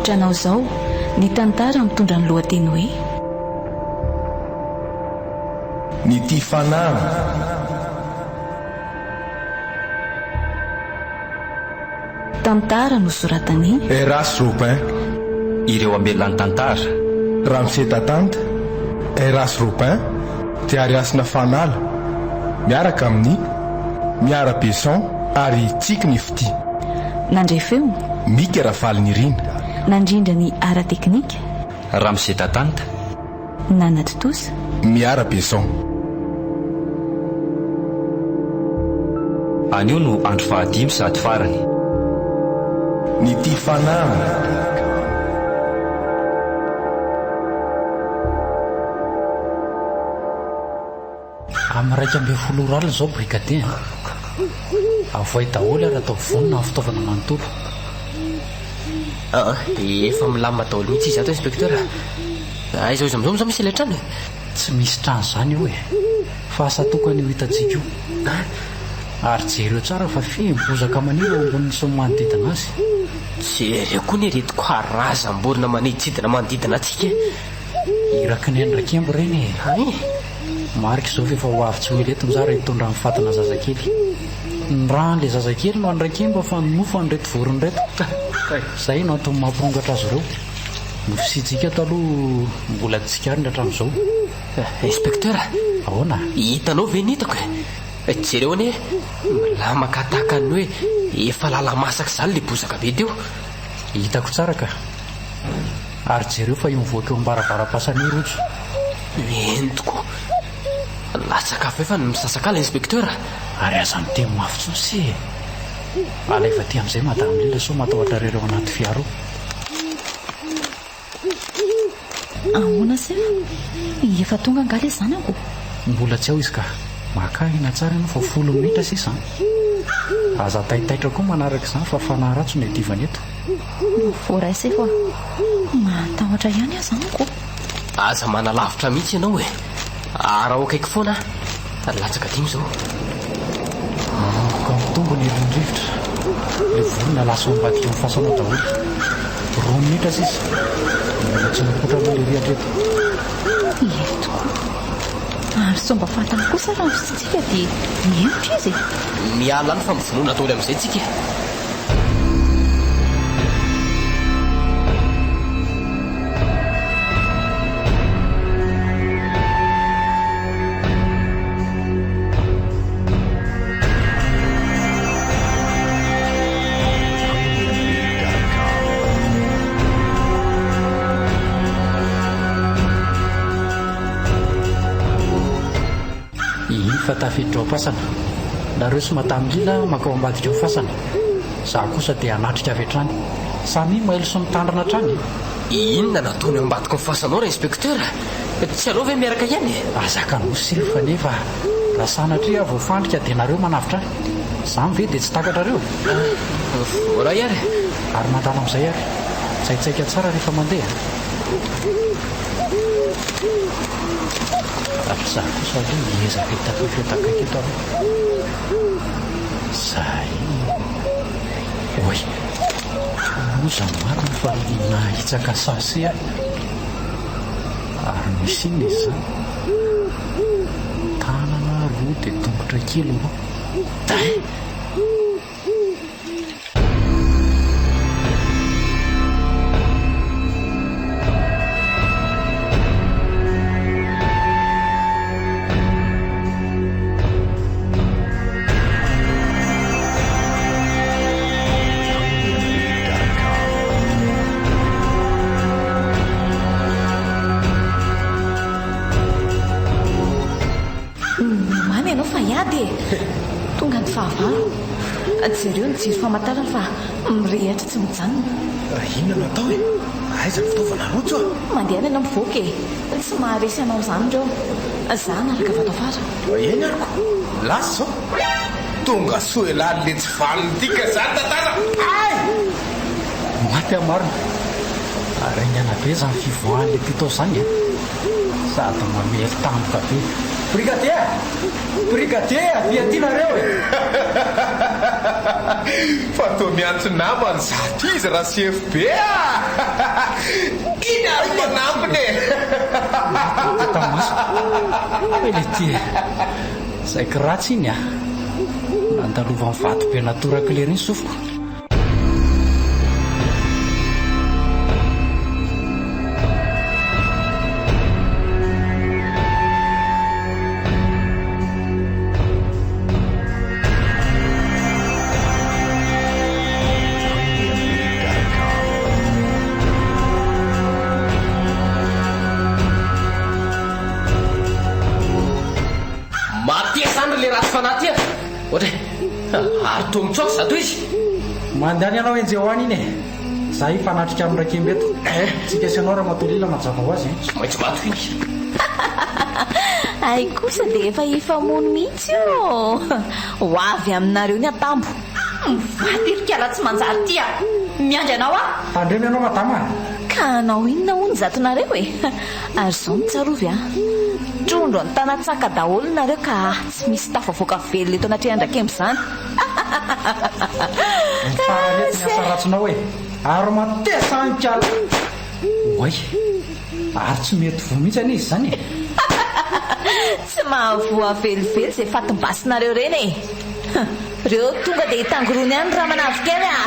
tranao izao ny tantara mitondra ny lohateny hoe ny tia fanahy. tantara no soratany Eras Robin. ireo ambelany tantara Ramsey Tatanta, Eras Robin dia ariasina fanala miaraka amin'ny Miara Besson ary Tsik ny Fity. nandrefeo Mika Ravaliny Irina. nandrindra ny ara teknika Ramsey Tatanta, nanatotosa Miara Besson. anio no andro 15 sady farany ny tia fanahy. amin'ny 140 zao brigadier avoay daholo ary atao vonona amin'ny fitaovana manontolo. dia efa milamina daholo mihitsy izy ato inspecteur. Aiza izy amizao misy ilay trano Tsy misy trano zany io e, fa asa tokany ho hitantsika io. Ary jereo tsara fa fembozaka maniry eo ambonin'ny somy manodidina azy. jereo koa ny reto karazam-borona maniditsidina manodidina atsika. Iraky ny andrakembo reny e. Ay, Marika izao fa efa ho avy tsy ho eletony za raha hitondra amin'ny fatana zazakely. Ny rahan'ilay zazakely no andrakembo fa nonofo an'ireto vorony reto. Zay no antony mampirongatra azy ireo. Ny fisitsika ato aloha mbola tsikary hatramin'izao. inspecteur, Ahoana? hitanao ve nitako e? Jereo anie milamaka tahaka ny hoe efa lala masaka zany le bozaka be teo. Hitako tsara ka. Ary jereo fa io mivoaka eo ambaravaram-pasany rojo. Entiko latsakafo efa ny misasakala inspecteur. Ary azany teny mafy tsosy e. Alaiva ty amin'izay madame Lila so matahotra rereo anaty fiaro. ahoana se efa tonga angala izany ako. Mbola tsy ao izy ka. Makahina tsara no fa 10 minitra sisa. Aza taitaitra koa manaraka izany fa fanahy ratso ny adivany eto. voaraisy fa matahotra ihany azany ako. Aza manalavitra mihitsy ianao e. Ara okaiky foana latsaka dimy zao. Manomboka mitombo ny elon-drivotra. Le vorona lasa mivadika amin'ny fasanao daholo. 2 minitra sisa. Mbola tsy mipotra aloha le rihatreto. etoko ary somba fantany kosa raha misitsika dia mihevitra izy. Miala ny famivonona daholo amin'izay tsika. Fa tafiditra ao fasana. Nareo sy madame Lila makao ambadika ao fasana. Za kosa dia anatrika avy hatrany. Samy mailo sy mitandrina hatrany. Inona nataony eo ambadika fasanao ra inspecteur? Tsy alao ve miaraka ihany? Azaka nosy fa nefa raha sanatria voafandrika dia nareo manavitra ahy. Zany ve dia tsy takatra reo. Voara ihary. Ary mandalo amin'izay ary tsaitsaika tsara rehefa mandeha. Ary za kosa aloha miezaka hitako fetakaiky eto aloha. Zay oy moza marina fa nahitsaka sase ahy. Ary misy iny izy zany tanana roa dia tongotra kely roa. Mamy ianao fa hiady tonga ny fahavalo. Jereo ny jiro famantarana fa mirehatra tsy mijanona. Inona natao e? Aiza ny fitaovana rojo a? Mandeha any ianao mivoaka e. Tsy maharesy anao izany ireo. Za naraka avy ato afara. Eny ariko lasa zao tonga soa elany le tsy valiny tika zany tantara. Ay! Maty amarina. Ary ny anabe zany fivoahan'le titao zany e. Sady mamely tampoka be. Brigadier! Brigadier! Viatinareo e! Fa tô miantso namany zato izy raha CFB a! tamaso elety zay kiratsy iny a nandalova ny vato be natorakler iny sofiko. Le ratsy fanaty ohatra ary tomitsoka zato izy mandany ianao enjehoany iny e za ifanatrika amin'ndraikemby eto tsika sianao raha matolila mazava ho azy tsy maintsy mato iny ay kosa dia efa ifamono mihitsy io ho avy aminareo ny atambo vatirikala tsy manjary tya miandry anao a tandremy ianao madama ka anao inona ho ny zatonareo e ary zao mitsarovy a trondro any tanatsaka daholo nareo ka tsy misy tafavoaka velona eto anatreh andrakemby zany fararety ny asa ratsinao e ary matesanikala oay ary tsy mety vo mihitsy any izy zany e tsy mahavoa velively zay fatimbasinareo reny e reo tonga dia hitangorony any raha manavikely a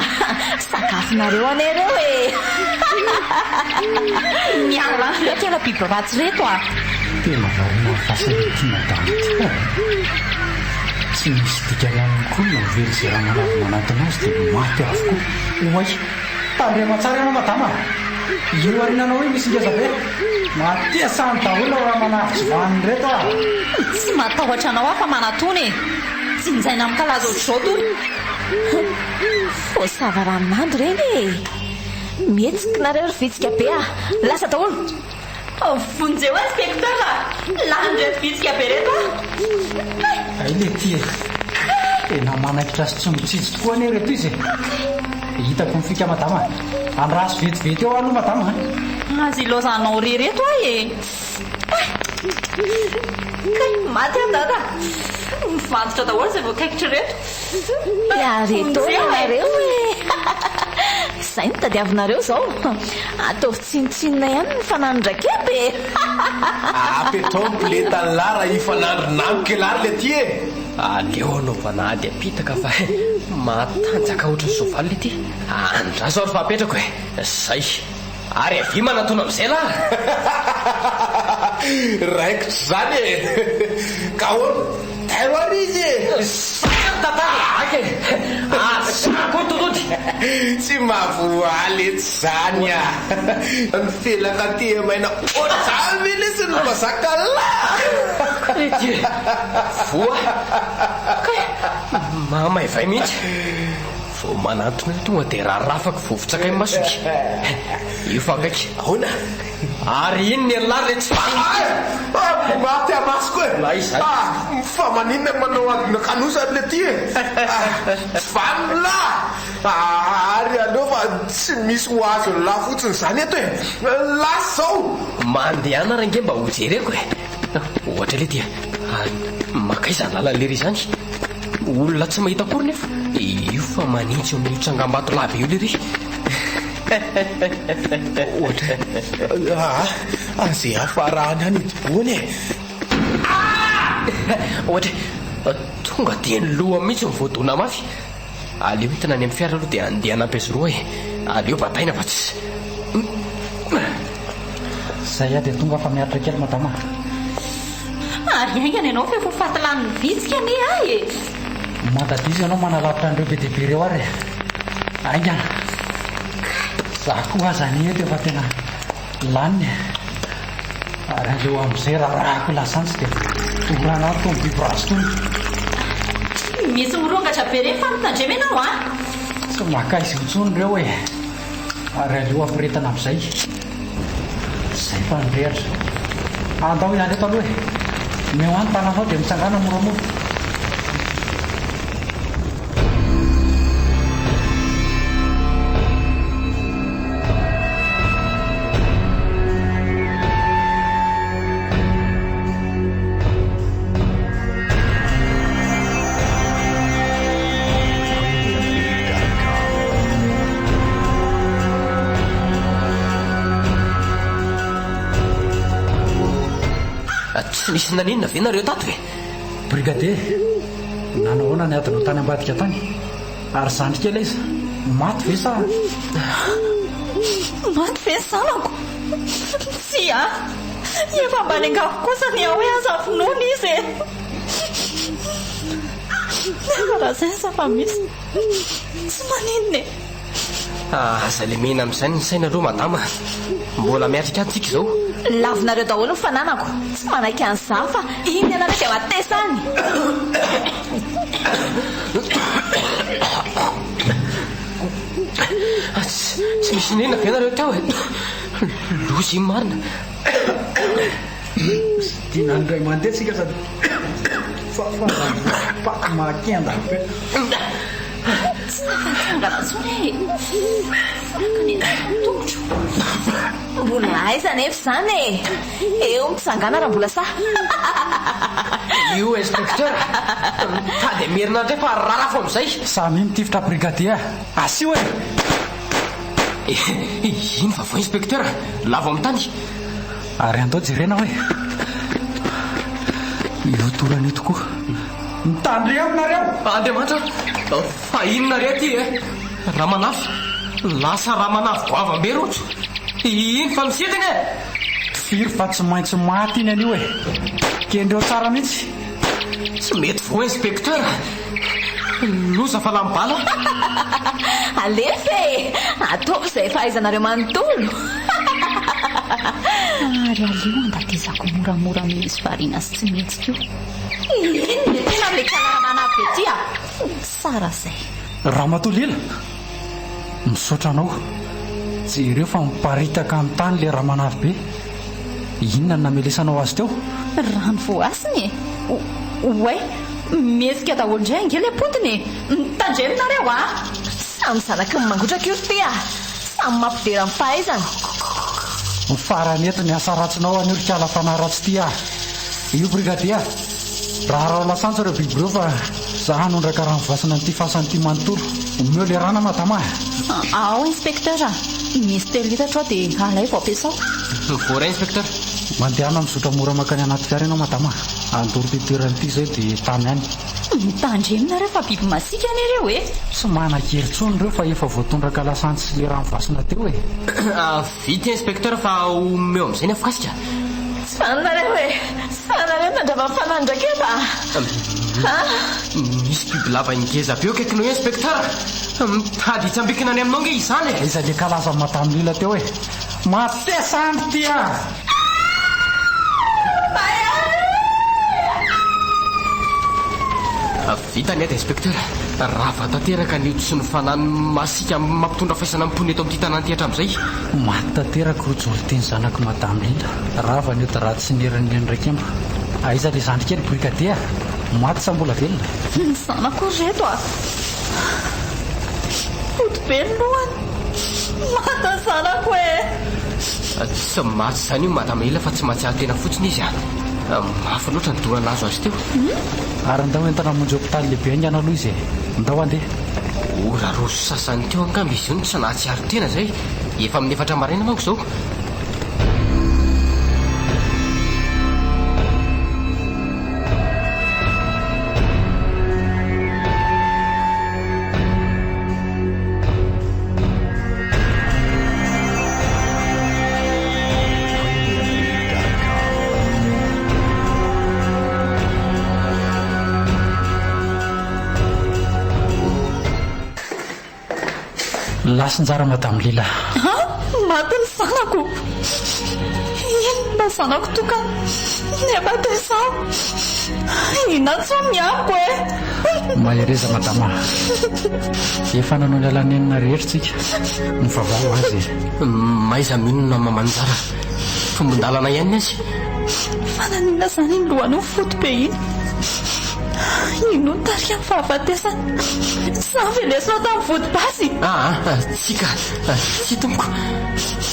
sakafinareo anareo e miala tena biby ratsy reto a tena varina fahasaretina damy ty tsy misy dikany aminy koa no vely zay raha manavy manatiny azy dia maty avokoa oay tandrema tsara ianao madama io arinanao hoe misy ngezabe matesany daholo raha manavy tsy vaniny reto a tsy matahotra anao afa manatony e tsinjaina amin'ny kalaza ohatr'izao tony fo savaranandro reny e mihetsika nareo ry vitsika be a lasa daholo vonjeo inspecteur lany reto vitsika be reto ay le ty e tena manakitra sy tsy mitsitsy tokoa ane reto izy e hitako mifika madama andraso vetivety eo aloha madama azy ilozanao re reto a e maty andada mivantotra daholo zay voakaikitra reto iareto nareo e zay ny tadiavinareo zao ataovy tsinitsinina ihany ny fanandrakeby apetrompo le talara ifanandro namiko lary le ty e aleo anaovanady apitaka fa matanjaka ohatry ny sovaly le ty andraso ary fahapetrako e zay ary avy manatona am'izay la raikitry zany e ka ono tairo ary izy e tatake asako totody tsy mahavoaly etsy zany a ny felaka ty maina otrany mily izy no mazaka la ety voa mamaivay mihitsy vo manatona tonga dia raha rafaka vovotsakay masoky io fakaiky ahona ary iny ny alary le tsy maty amasoko e la izany fa maninona manao adina kanosany le ty e tsy vaniny la ary aleo fa tsy misy ho azo la fotsiny zany eto e lasy zao mandehana range mba hojereko e ohatra le ty makaizany lalan'lery zany olona tsy mahita akory nefa io fa manintsy eo amin'ny trangambato laby io lery ohatra azay afarahany any idiboany e ohatra tonga dia ny loha mihitsy mivoadona mafy aleo hitana any amin'ny fiara aloha dia andeha anampy roa e aleo bataina fa tsy zay a dia tonga fa miaritra kely madama ary aingany ianao fa efa fatilaniny vitsika ane ay e mandadizy ianao manalavitra an'ireo be dehibe reo ary aingana za koa azany eto efa tena laniny ary aleo am'izay raharahako lasantsy dia toranao tony bibrazy tony misy morongatra be reny fa mitandrema ianao a tsy makaizy hotsony reo e ary aleo ampiretana amin'izay zay fa nyrehatra andao ihany eto aloha e meo any tananao dia mitsangana moramora tsy nisy naninona ve nareo tato e? Brigadier, nanahoana ny adinao tany ambadika tany ary zandry kely izy maty ve sa? Maty ve ny zanako? Tsy efa ambany angako kosa ny hoe aza finoana izy e. Raha zay safa misy tsy maninona e. Aza lemena amin'izay ny sainareo madama. Mbola miatrika antsika izao. Lavinareo daholo ny fananako. Tsy manaiky an'izao fa iny ianareo dia matesany. Tsy misy nena ve nareo tao e? Lozy iny marina. Dina andray mandeha tsika sady paka makenda be. Tsy nafatsangana tsony e. Foraka ny tongotro. Mbola aiza nefa izany e. Eo mitsangana raha mbola sa. Io inspecteur. Tady merina ndray fa rara fo amin'izay. Samy mitifitra brigadier. Asio e. Iny fa vo inspecteur. Lavo amin'ny tany. Ary andao jerena hoe io torany tokoa mitandry aminareo. Andriamanitra, fa inonareo ty e? Ramanafy. Lasa ramanafy goavambe rojo. Iny fa misidina e. Firy fa tsy maintsy maty iny anio e. Kendreo tsara mihitsy. Tsy mety vo inspecteur. Loza fa lambala. Alefa e. Ataovy izay fahaizanareo manontolo. Ary aleo andatezako moramora misy variana sy tsy mihetsika io. Iny tena le kanaramanaby be tya. Sara zay. Ramatolila, misaotra anao. Jereo fa miparitaka amin'ny tany le ramanavy be. Inona namelesanao azy teo? Rano voasiny e. Oay, mihetsika daholo indray angely apotiny e. Tandreminareo Samy zanaky ny mangotraka io ty samy mampidera amin'ny fahaizana. Farany eto ny asa ratsinao an'olokala fanaratsy ty io brigadier. Raha lasantsy ireo biby ireo fa zaho hanondraka rano voasina n'ity fasan'ity manontolo. Omeo le rano madama. Ao inspecteur, misy 3 litatra dia alay vao ampiasao. Voray inspecteur. Mandehana mizotra mora makany anaty fiara ianao madama. Andoro toeran'ity zay dia tany any. Mitandreminareo fa biby masika an'ireo e. Tsy manan-kery tsony ireo fa efa voatondraka lasantsy le rano voasina teo e. Vity inspecteur fa omeo amin'izay ny afokasika. Sanareo e. Sanareo nandrava fanandraka efa. Misy biby lava ingeza be eo kaikinao inspecteur. Mitady hitsambikina any aminao nge izany e. Iza le kalaza matamilila teo e. Matesany ty Vita ny edy inspecteur. Raha vatanteraka ny sy ny fanany masika mampitondra faisana ampony eto amin'ity tanàny hatramin'izay. Maty tanteraka rojolo teny zanako madame Lila. Rava ny eto raha tsy nerany ndraiky amba. Aiza le zandry kely brigadier. Maty sa mbola velona? Ny zanako reto Poto be ny lohany. Mata zanako e. Tsy maty zany io madame Lila fa tsy mahatsiaro tena fotsiny izy Mafy loatra ny dorana azo azy teo. Ary ndao entana monjy hôpitaly lehibe angana aloha izy ndao andeha. Ora roso sasany teo angamba izy io ny tsy nahatsiaro tena zay. Efa amin'ny 4 maraina manko izao. Lasinjara madame Lila. Maty ny zanako. Inona zanako tokana nefa tesao. Inona tsy miamiko e. Mahereza madama. Efa nanao ny alanenina rehetra tsika. Ny vavao azy. Maiza minona mamanjara. Fombon-dalana ihany azy. Fananina zany ny lohany foto be iny. Ino tari amin'ny fahafatesany. Savy lesona tamin'ny vody-basy. Tsika, tsy tompoko.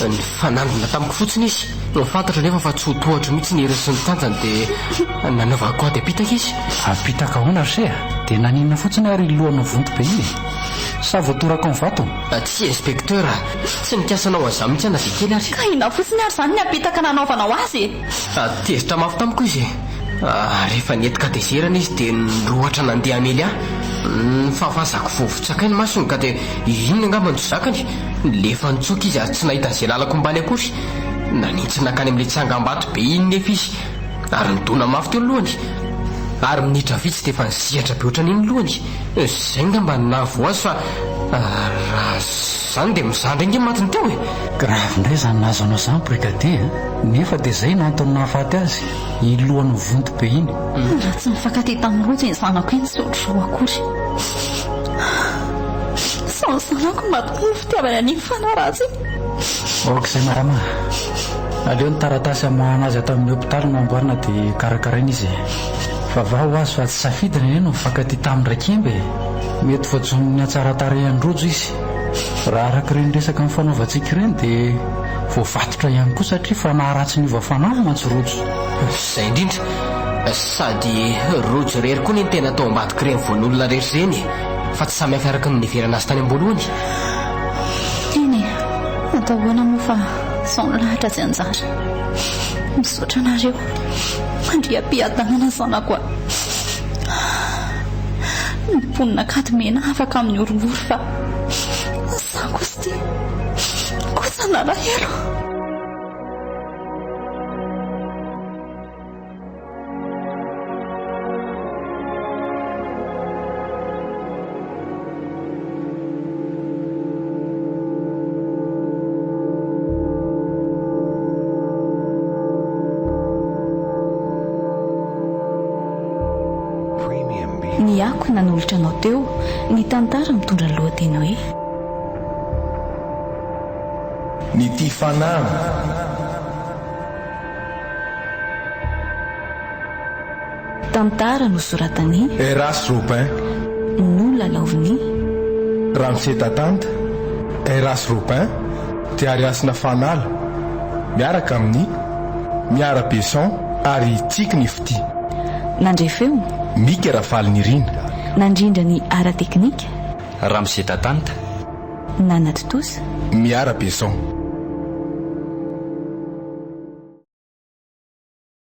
Ny fanandina tamiko fotsiny izy. Fantatra nefa fa tsy ho tohatra mihitsy ny hery sy ny tanjany dia nanaovako koa dia apitaka izy. Apitaka ahoana se? Dia naninona fotsiny ary lohany vonto be iny. sa voatorako ny vato? Tsy inspekteur, tsy nikasanao an'izany mihitsy ana zay kely ary. Ka ina fotsiny ary zany ny apitaka nanaovanao azy. Tezitra mafy tamiko izy. Rehefa nentika dezerana izy dia nirohatra nandeha amely ahy. Nifafazako vovotsakainy masony ka dia inona angamba no zakany. Lefa nitsoka izy ary tsy nahita izay lalako mbaly akory. Nanintsy nakany amin'ilay tsangam-bato be iny nefa izy ary nidona mafy teo ny lohany. Ary minitra vitsy dia efa nizihatra be ohatran'iny lohany. Izay ngamba navo azy fa raha izany dia mizandra inge matiny teo e. Gravy indray izany nazanao izany brigadier, nefa dia izay no antony nahafaty azy, iny lohany vonto be iny. Raha tsy mifankaty tamin'ny rojo ny zanako iny sy ohatr'izao akory. Sao zanako maty ny fitiavana an'iny fanaratsy. Okizay marama, aleo ny taratasy amoahana azy ato amin'ny hopitaly no amboarina dia karakaraina izy. Fa vao azy fa tsy safidina eny no mifankaty tamin'ny rakimby. Mety voajonony hatsaratarehan'ny rojo izy. Raha araka ireny resaka mifanaovantsika ireny dia voavatotra ihany koa satria fa naharatsy ny ovafanahy mantsy rojo. Izay indrindra, sady rojo rery koa ny tena atao ambadika ireny voan'olona rehetra ireny, fa tsy samy hafa araka ny niverana azy tany am-boalohany. Eny e, atao hoana moa fa izao ny lahatra tsy anjara. Misaotra anareo, mandriam-piadanana zanako aho. Ny mponina kadimena afaka amin'ny orongory fa za kosa tia kosa nalahelo. Ny ako nanolotra anao teo, ny tantara mitondra ny lohateny hoe ny tia fanahy. tantara nosoratany Eras Robin, Nolana laoviny Ramsey Tatanta. Eras Robin dia ariasina fanala miaraka amin'ny Miara Besson ary Tsiky Nifty. nandrefeo Mika Rafaly Nirina. nandrindra ny ara teknika Ramsey Tatanta. Nana Totosa Miara Besson.